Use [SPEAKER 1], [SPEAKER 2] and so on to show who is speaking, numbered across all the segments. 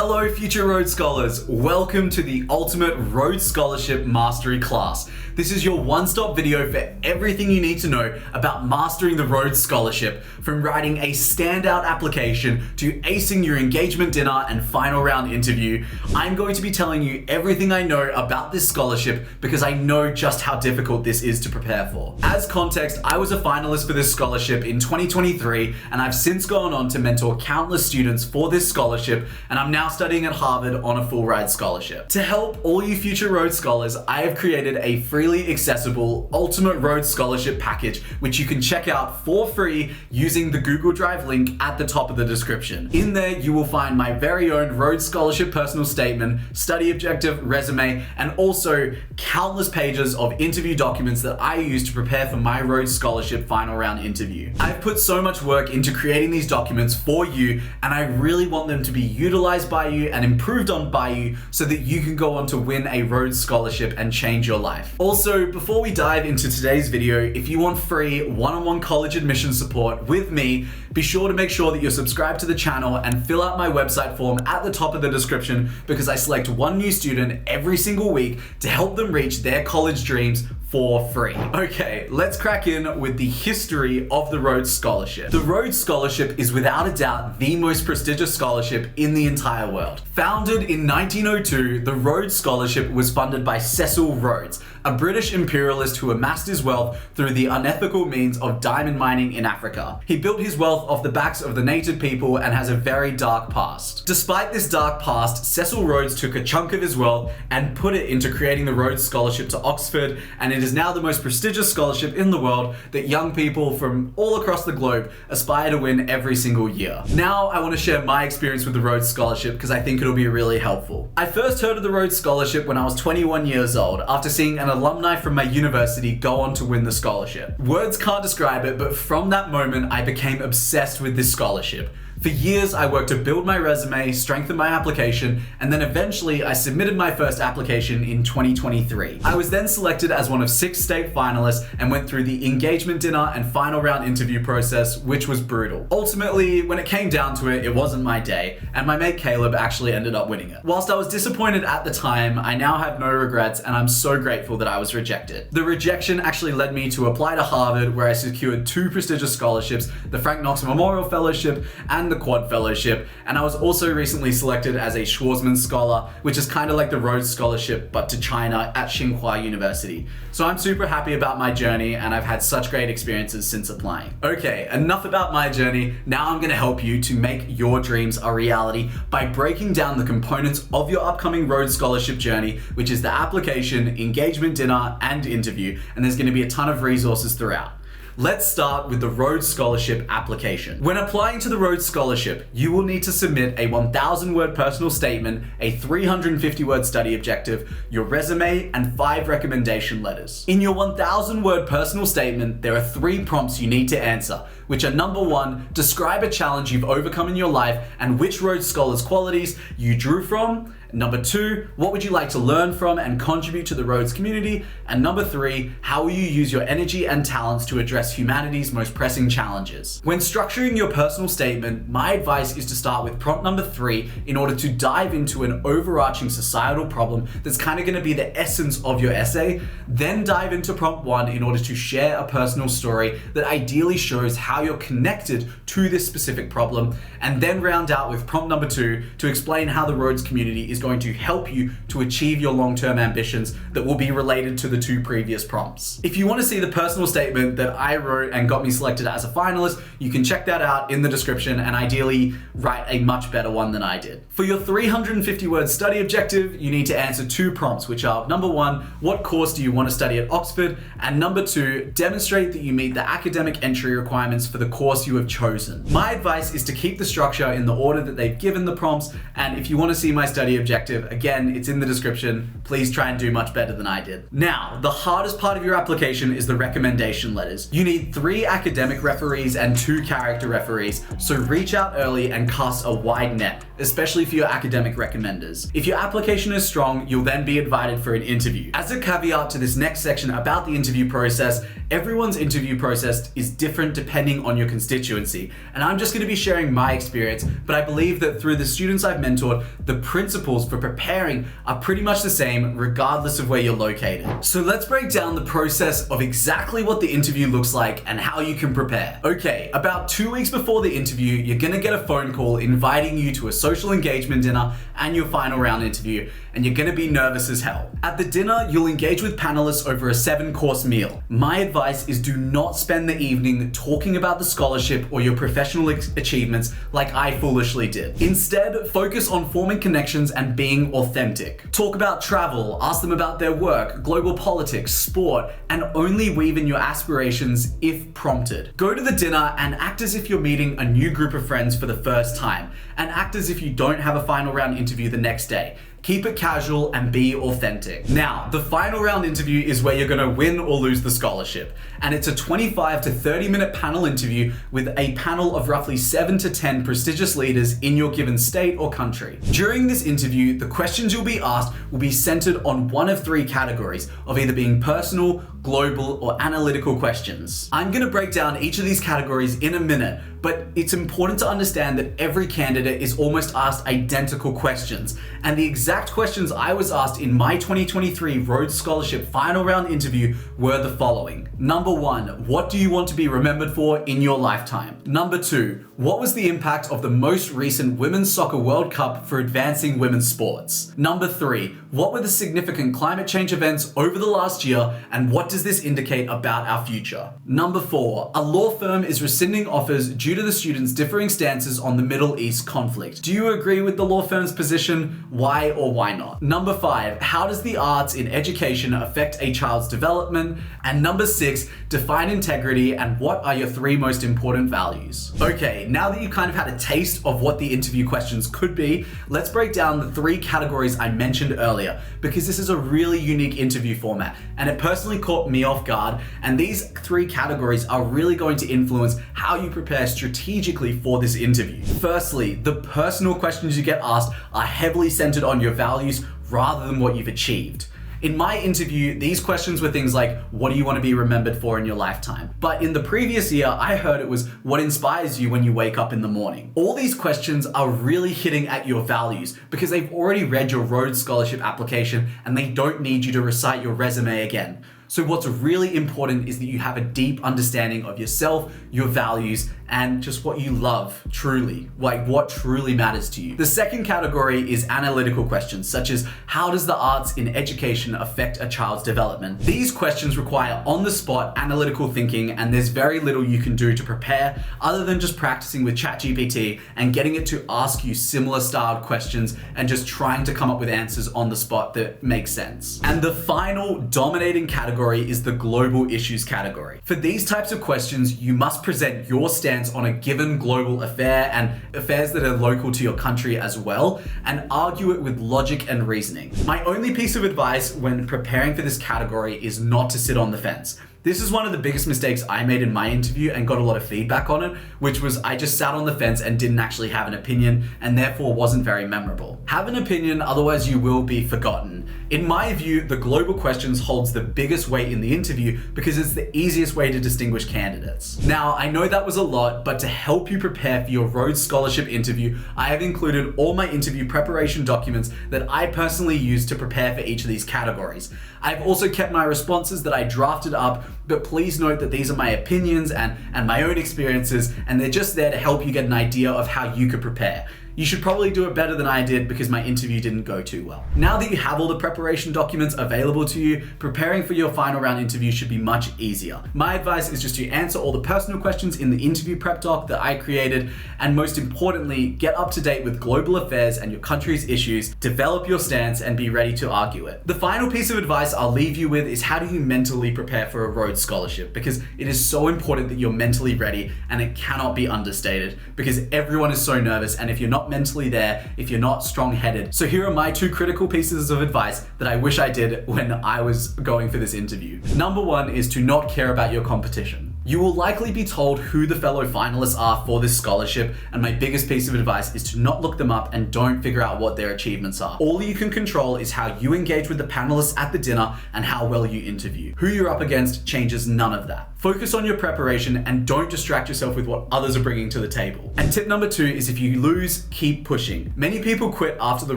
[SPEAKER 1] Hello future Rhodes Scholars, welcome to the Ultimate Rhodes Scholarship Mastery class. This is your one-stop video for everything you need to know about mastering the Rhodes Scholarship, from writing a standout application to acing your engagement dinner and final round interview. I'm going to be telling you everything I know about this scholarship because I know just how difficult this is to prepare for. As context, I was a finalist for this scholarship in 2023 and I've since gone on to mentor countless students for this scholarship, and I'm now studying at Harvard on a full ride scholarship. To help all you future Rhodes Scholars, I have created a freely accessible Ultimate Rhodes Scholarship package, which you can check out for free using the Google Drive link at the top of the description. In there, you will find my very own Rhodes Scholarship personal statement, study objective, resume, and also countless pages of interview documents that I use to prepare for my Rhodes Scholarship final round interview. I've put so much work into creating these documents for you, and I really want them to be utilized by you and improved on by you so that you can go on to win a Rhodes Scholarship and change your life. Also, before we dive into today's video, if you want free one-on-one college admission support with me, be sure to make sure that you're subscribed to the channel and fill out my website form at the top of the description, because I select one new student every single week to help them reach their college dreams for free. Okay, let's crack in with the history of the Rhodes Scholarship. The Rhodes Scholarship is without a doubt the most prestigious scholarship in the entire world. Founded in 1902, the Rhodes Scholarship was funded by Cecil Rhodes, a British imperialist who amassed his wealth through the unethical means of diamond mining in Africa. He built his wealth off the backs of the native people and has a very dark past. Despite this dark past, Cecil Rhodes took a chunk of his wealth and put it into creating the Rhodes Scholarship to Oxford, and it is now the most prestigious scholarship in the world that young people from all across the globe aspire to win every single year. Now I want to share my experience with the Rhodes Scholarship because I think it'll be really helpful. I first heard of the Rhodes Scholarship when I was 21 years old after seeing an alumni from my university go on to win the scholarship. Words can't describe it, but from that moment I became obsessed with this scholarship. For years, I worked to build my resume, strengthen my application, and then eventually I submitted my first application in 2023. I was then selected as one of 6 state finalists and went through the engagement dinner and final round interview process, which was brutal. Ultimately, when it came down to it, it wasn't my day, and my mate Caleb actually ended up winning it. Whilst I was disappointed at the time, I now have no regrets, and I'm so grateful that I was rejected. The rejection actually led me to apply to Harvard, where I secured 2 prestigious scholarships, the Frank Knox Memorial Fellowship and the Quad Fellowship, and I was also recently selected as a Schwarzman Scholar, which is kind of like the Rhodes Scholarship but to China at Tsinghua University. So I'm super happy about my journey, and I've had such great experiences since applying. Okay, enough about my journey. Now I'm going to help you to make your dreams a reality by breaking down the components of your upcoming Rhodes Scholarship journey, which is the application, engagement dinner, and interview, and there's going to be a ton of resources throughout. Let's start with the Rhodes Scholarship application. When applying to the Rhodes Scholarship, you will need to submit a 1,000-word personal statement, a 350-word study objective, your resume, and 5 recommendation letters. In your 1,000-word personal statement, there are 3 prompts you need to answer, which are: number 1, describe a challenge you've overcome in your life and which Rhodes Scholars qualities you drew from. Number 2, what would you like to learn from and contribute to the Rhodes community? And number 3, how will you use your energy and talents to address humanity's most pressing challenges? When structuring your personal statement, my advice is to start with prompt number 3 in order to dive into an overarching societal problem that's kind of going to be the essence of your essay. Then dive into prompt 1 in order to share a personal story that ideally shows how you're connected to this specific problem, and then round out with prompt number 2 to explain how the Rhodes community is going to help you to achieve your long-term ambitions that will be related to the 2 previous prompts. If you want to see the personal statement that I wrote and got me selected as a finalist, you can check that out in the description and ideally write a much better one than I did. For your 350-word study objective, you need to answer 2 prompts, which are: number 1, what course do you want to study at Oxford? And number 2, demonstrate that you meet the academic entry requirements for the course you have chosen. My advice is to keep the structure in the order that they've given the prompts, and if you want to see my study objective objective. Again, it's in the description. Please try and do much better than I did. Now, the hardest part of your application is the recommendation letters. You need 3 academic referees and 2 character referees, so reach out early and cast a wide net, especially for your academic recommenders. If your application is strong, you'll then be invited for an interview. As a caveat to this next section about the interview process, everyone's interview process is different depending on your constituency, and I'm just going to be sharing my experience, but I believe that through the students I've mentored, the principles for preparing are pretty much the same regardless of where you're located. So let's break down the process of exactly what the interview looks like and how you can prepare. Okay, about 2 weeks before the interview, you're going to get a phone call inviting you to a social engagement dinner and your final round interview, and you're going to be nervous as hell. At the dinner, you'll engage with panelists over a 7-course meal. My advice is do not spend the evening talking about the scholarship or your professional achievements like I foolishly did. Instead, focus on forming connections and being authentic. Talk about travel, ask them about their work, global politics, sport, and only weave in your aspirations if prompted. Go to the dinner and act as if you're meeting a new group of friends for the first time, and act as if you don't have a final round interview the next day. Keep it casual and be authentic. Now, the final round interview is where you're gonna win or lose the scholarship. And it's a 25 to 30-minute panel interview with a panel of roughly 7 to 10 prestigious leaders in your given state or country. During this interview, the questions you'll be asked will be centered on one of 3 categories of either being personal, global, or analytical questions. I'm gonna break down each of these categories in a minute, but it's important to understand that every candidate is almost asked identical questions, and the exact questions I was asked in my 2023 Rhodes Scholarship final round interview were the following. Number 1, what do you want to be remembered for in your lifetime? Number 2, what was the impact of the most recent Women's Soccer World Cup for advancing women's sports? Number 3, what were the significant climate change events over the last year, and what does this indicate about our future? Number 4, a law firm is rescinding offers due to the students' differing stances on the Middle East conflict. Do you agree with the law firm's position? Why or why not? Number 5, how does the arts in education affect a child's development? And number 6, define integrity and what are your 3 most important values? Okay, now that you've kind of had a taste of what the interview questions could be, let's break down the 3 categories I mentioned earlier, because this is a really unique interview format and it personally caught me off guard, and these 3 categories are really going to influence how you prepare strategically for this interview. Firstly, the personal questions you get asked are heavily centered on your values rather than what you've achieved. In my interview, these questions were things like, what do you want to be remembered for in your lifetime? But in the previous year, I heard it was, what inspires you when you wake up in the morning? All these questions are really hitting at your values because they've already read your Rhodes Scholarship application and they don't need you to recite your resume again. So what's really important is that you have a deep understanding of yourself, your values, and just what you love truly, like what truly matters to you. The second category is analytical questions, such as how does the arts in education affect a child's development? These questions require on-the-spot analytical thinking, and there's very little you can do to prepare other than just practicing with ChatGPT and getting it to ask you similar styled questions and just trying to come up with answers on the spot that make sense. And the final dominating category is the global issues category. For these types of questions, you must present your stance on a given global affair and affairs that are local to your country as well, and argue it with logic and reasoning. My only piece of advice when preparing for this category is not to sit on the fence. This is one of the biggest mistakes I made in my interview and got a lot of feedback on it, which was I just sat on the fence and didn't actually have an opinion and therefore wasn't very memorable. Have an opinion, otherwise you will be forgotten. In my view, the global questions holds the biggest weight in the interview because it's the easiest way to distinguish candidates. Now, I know that was a lot, but to help you prepare for your Rhodes Scholarship interview, I have included all my interview preparation documents that I personally use to prepare for each of these categories. I've also kept my responses that I drafted up, but please note that these are my opinions and my own experiences, and they're just there to help you get an idea of how you could prepare. You should probably do it better than I did because my interview didn't go too well. Now that you have all the preparation documents available to you, preparing for your final round interview should be much easier. My advice is just to answer all the personal questions in the interview prep doc that I created, and most importantly, get up to date with global affairs and your country's issues, develop your stance, and be ready to argue it. The final piece of advice I'll leave you with is how do you mentally prepare for a Rhodes Scholarship, because it is so important that you're mentally ready and it cannot be understated because everyone is so nervous, and if you're not not mentally there, if you're not strong-headed. So here are my 2 critical pieces of advice that I wish I did when I was going for this interview. Number 1 is to not care about your competition. You will likely be told who the fellow finalists are for this scholarship, and my biggest piece of advice is to not look them up and don't figure out what their achievements are. All you can control is how you engage with the panelists at the dinner and how well you interview. Who you're up against changes none of that. Focus on your preparation and don't distract yourself with what others are bringing to the table. And tip number 2 is if you lose, keep pushing. Many people quit after the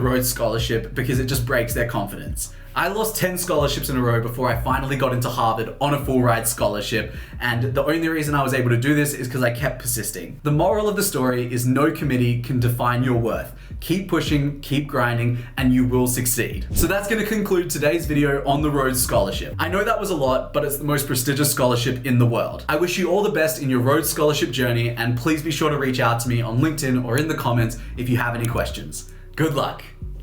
[SPEAKER 1] Rhodes Scholarship because it just breaks their confidence. I lost 10 scholarships in a row before I finally got into Harvard on a full ride scholarship, and the only reason I was able to do this is because I kept persisting. The moral of the story is no committee can define your worth. Keep pushing, keep grinding, and you will succeed. So that's going to conclude today's video on the Rhodes Scholarship. I know that was a lot, but it's the most prestigious scholarship in the world. I wish you all the best in your Rhodes Scholarship journey, and please be sure to reach out to me on LinkedIn or in the comments if you have any questions. Good luck.